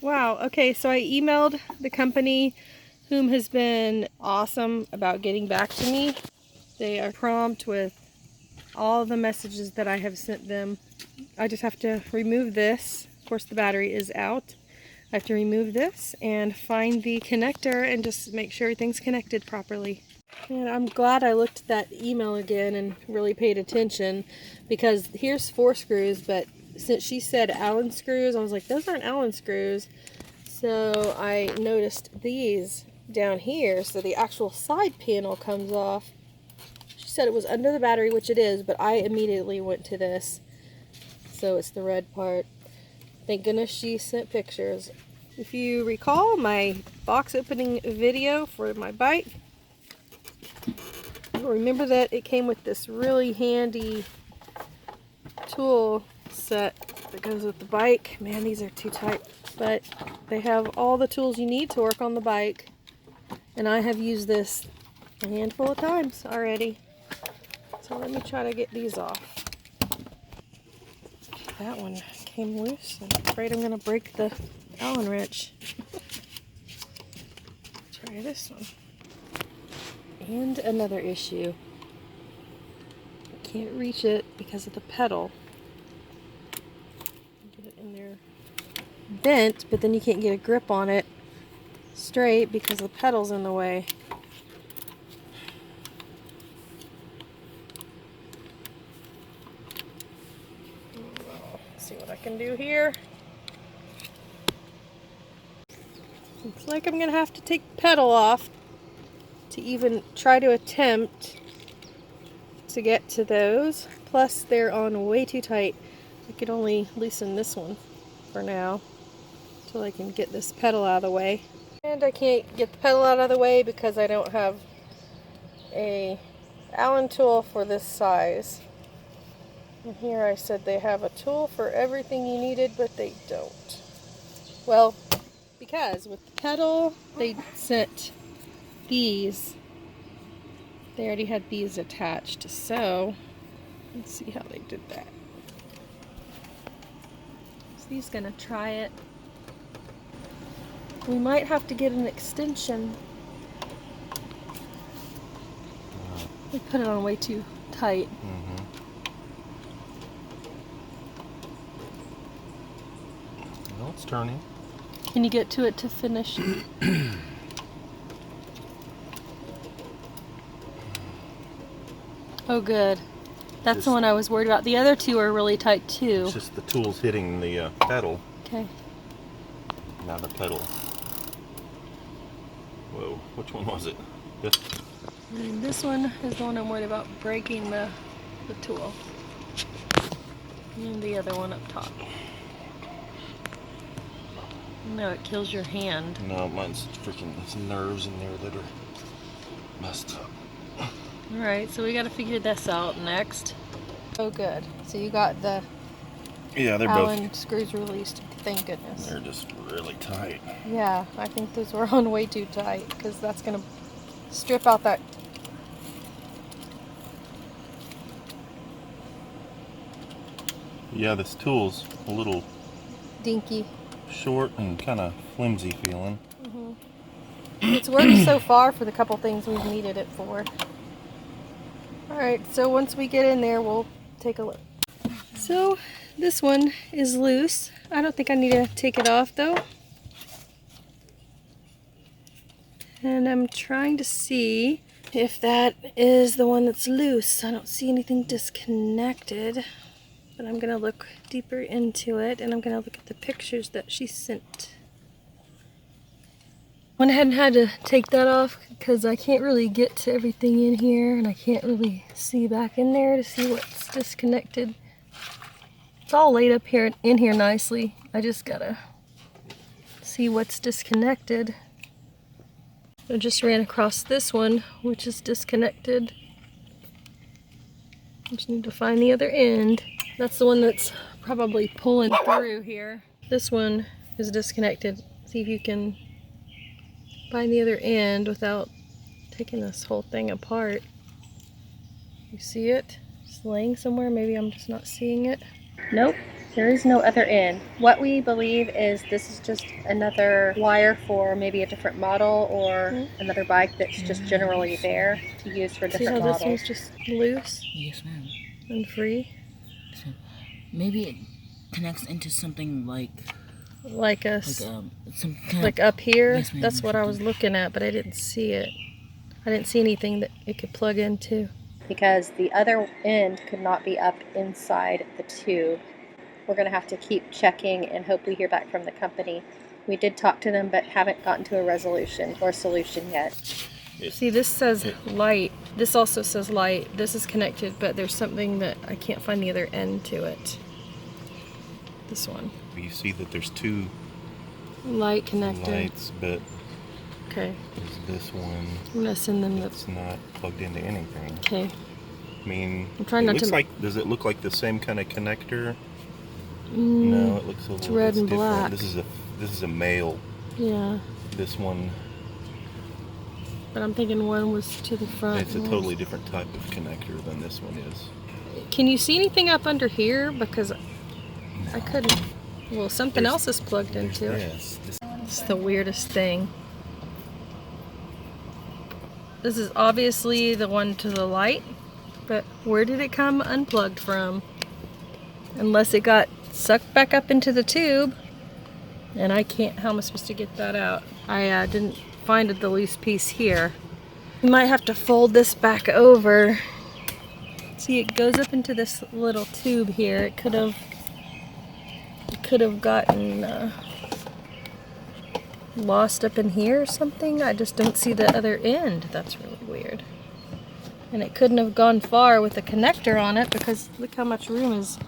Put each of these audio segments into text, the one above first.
Wow, okay, so I emailed the company, whom has been awesome about getting back to me. They are prompt with all the messages that I have sent them. I just have to remove this. Of course, the battery is out. I have to remove this and find the connector and just make sure everything's connected properly. And I'm glad I looked at that email again and really paid attention, because here's 4 screws, but since she said Allen screws, I was like, those aren't Allen screws. So I noticed these down here, so the actual side panel comes off. She said it was under the battery, which it is, but I immediately went to this. So it's the red part. Thank goodness she sent pictures. If you recall my box opening video for my bike, remember that it came with this really handy tool set that goes with the bike. Man, these are too tight, but they have all the tools you need to work on the bike, and I have used this a handful of times already. So let me try to get these off. That one came loose. I'm afraid I'm going to break the Allen wrench. Try this one. And another issue. I can't reach it because of the pedal. Get it in there bent, but then you can't get a grip on it straight because the pedal's in the way. Let's see what I can do here. Looks like I'm gonna have to take the pedal off to even try to attempt to get to those. Plus they're on way too tight. I could only loosen this one for now until I can get this pedal out of the way. And I can't get the pedal out of the way because I don't have a Allen tool for this size. And here I said they have a tool for everything you needed, but they don't. Well, because with the pedal they sent these. They already had these attached, so let's see how they did that. So he's gonna try it. We might have to get an extension. We put it on way too tight. Well, it's turning. Can you get to it to finish? Oh, good. That's the one I was worried about. The other two are really tight too. It's just the tool's hitting the pedal. Okay. Not the pedal. Whoa, which one was it? This? And this one is the one I'm worried about breaking the tool. And the other one up top. No, it kills your hand. No, mine's freaking, there's nerves in there that are messed up. Alright, so we gotta figure this out next. Oh good. So you got the Allen screws released. Thank goodness. They're just really tight. Yeah, I think those were on way too tight because that's gonna strip out that. Yeah, this tool's a little Dinky. short and kind of flimsy feeling. It's worked so far for the couple things we've needed it for. Alright, so once we get in there, we'll take a look. So, this one is loose. I don't think I need to take it off though. And I'm trying to see if that is the one that's loose. I don't see anything disconnected. But I'm going to look deeper into it, and I'm going to look at the pictures that she sent. Went ahead and had to take that off because I can't really get to everything in here, and I can't really see back in there to see what's disconnected. It's all laid up here in here nicely. I just gotta see what's disconnected. I just ran across this one, which is disconnected. I just need to find the other end. That's the one that's probably pulling through here. This one is disconnected. See if you can find the other end without taking this whole thing apart. You see it? Just laying somewhere. Maybe I'm just not seeing it. Nope. There is no other end. What we believe is this is just another wire for maybe a different model or another bike that's just generally there to use for different models. See how this one's just loose? Yes, ma'am. And free? So maybe it connects into something like some kind like up here. Yes, ma'am. That's what I was looking at, but I didn't see it. I didn't see anything that it could plug into. Because the other end could not be up inside the tube. We're going to have to keep checking and hope we hear back from the company. We did talk to them, but haven't gotten to a resolution or solution yet. See, this says light. This also says light. This is connected, but there's something that I can't find the other end to it. This one. You see that there's two light connectors. Lights, but okay. This one. I'm gonna send them. It's not plugged into anything. Okay. I mean, I'm trying not to. Does it look like the same kind of connector? No, it looks a little. It's red and different. black. This is a male. Yeah. This one. But I'm thinking one was to the front. It's a totally different type of connector than this one is. Can you see anything up under here? Because I couldn't. Well, something else is plugged into it. Yes. It's the weirdest thing. This is obviously the one to the light, but where did it come unplugged from? Unless it got sucked back up into the tube, and I can't. How am I supposed to get that out? I didn't find the loose piece here. We might have to fold this back over. See, it goes up into this little tube here. It could have gotten lost up in here or something. I just don't see the other end. That's really weird. And it couldn't have gone far with a connector on it because look how much room is.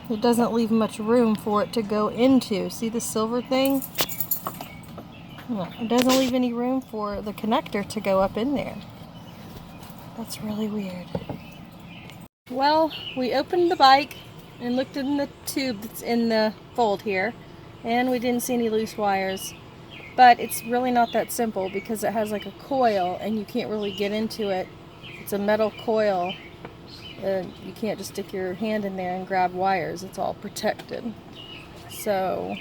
It doesn't leave much room for it to go into. See the silver thing? It doesn't leave any room for the connector to go up in there. That's really weird. Well, we opened the bike and looked in the tube that's in the fold here, and we didn't see any loose wires. But it's really not that simple because it has like a coil and you can't really get into it. It's a metal coil. You can't just stick your hand in there and grab wires. It's all protected. So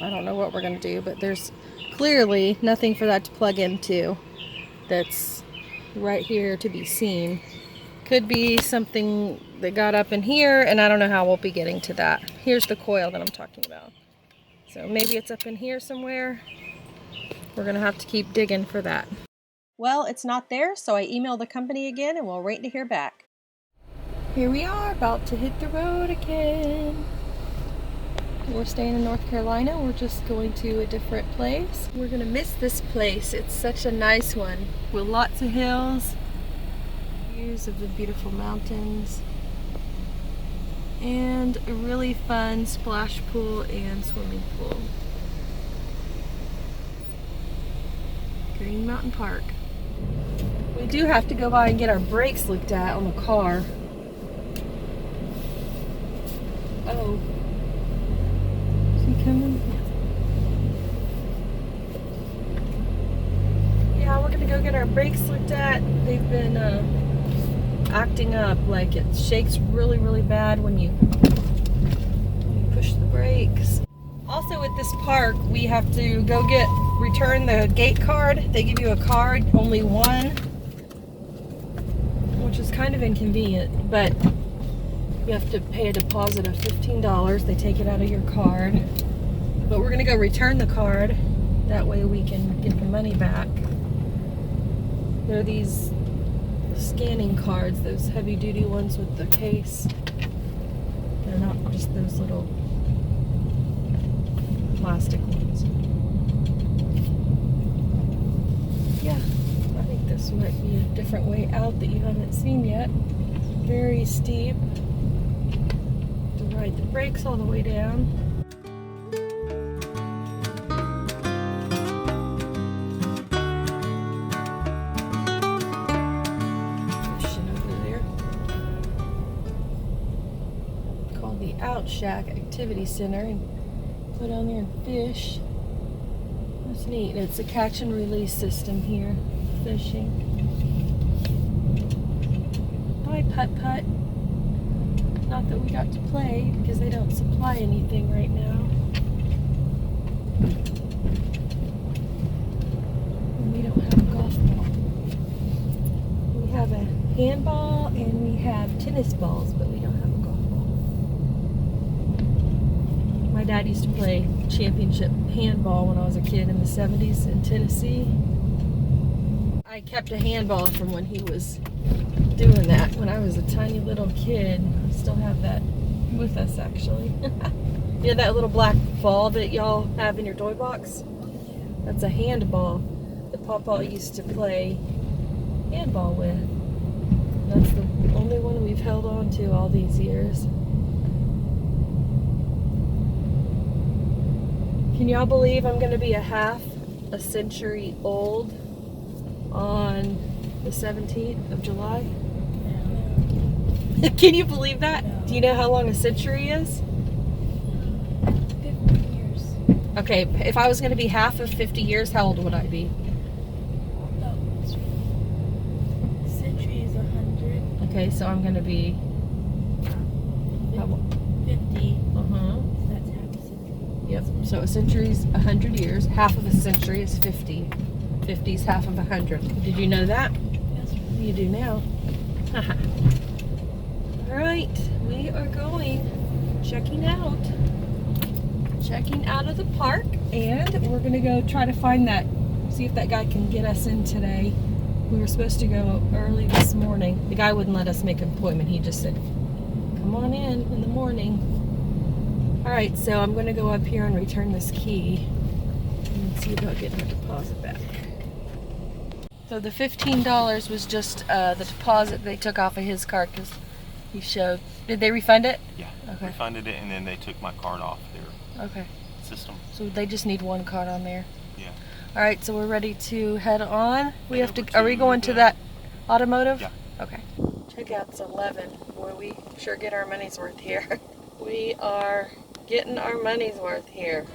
I don't know what we're going to do, but there's clearly nothing for that to plug into that's right here to be seen. Could be something that got up in here, and I don't know how we'll be getting to that. Here's the coil that I'm talking about. So maybe it's up in here somewhere. We're going to have to keep digging for that. Well, it's not there, so I emailed the company again, and we'll wait to hear back. Here we are, about to hit the road again. We're staying in North Carolina. We're just going to a different place. We're gonna miss this place. It's such a nice one with lots of hills, views of the beautiful mountains, and a really fun splash pool and swimming pool. Green Mountain Park. We do have to go by and get our brakes looked at on the car. Oh. Is he coming? Yeah, we're gonna go get our brakes looked at. They've been acting up, like it shakes really, really bad when you push the brakes. Also at this park, we have to go return the gate card. They give you a card, only one, which is kind of inconvenient, but you have to pay a deposit of $15. They take it out of your card. But we're gonna go return the card. That way we can get the money back. There are these scanning cards, those heavy duty ones with the case. They're not just those little plastic ones. Yeah, I think this might be a different way out that you haven't seen yet. Very steep. Ride the brakes all the way down. Fishing over there. Called the Out Shack Activity Center, and go down there and fish. That's neat. It's a catch and release system here. Fishing. Hi, Putt Putt. Not that we got to play because they don't supply anything right now. And we don't have a golf ball. We have a handball and we have tennis balls, but we don't have a golf ball. My dad used to play championship handball when I was a kid in the 70s in Tennessee. I kept a handball from when he was doing that when I was a tiny little kid. I still have that with us, actually. You know that little black ball that y'all have in your toy box? That's a handball that Papa used to play handball with. That's the only one we've held on to all these years. Can y'all believe I'm going to be a half a century old on the 17th of July? Can you believe that? No. Do you know how long a century is? 50 years. Okay, if I was going to be half of 50 years, how old would I be? No, century is 100. Okay, so I'm going to be... How, 50. uh-huh. That's half a century. Yep, so a century's 100 years. Half of a century is 50. 50 is half of 100. Did you know that? Yes. You do now. Alright, we are going checking out of the park, and we're gonna go try to find that, see if that guy can get us in today. We were supposed to go early this morning. The guy wouldn't let us make an appointment. He just said, come on in the morning. Alright, so I'm gonna go up here and return this key and see about getting the deposit back. So the $15 was just the deposit they took off of his card because he showed. Did they refund it? Yeah. Okay. Refunded it, and then they took my card off their Okay. system. So they just need one card on there. Yeah. All right, so we're ready to head on. We Head have to. over Are we to going to the- that automotive? Yeah. Okay. Checkout's 11. Boy, we sure get our money's worth here. We are getting our money's worth here.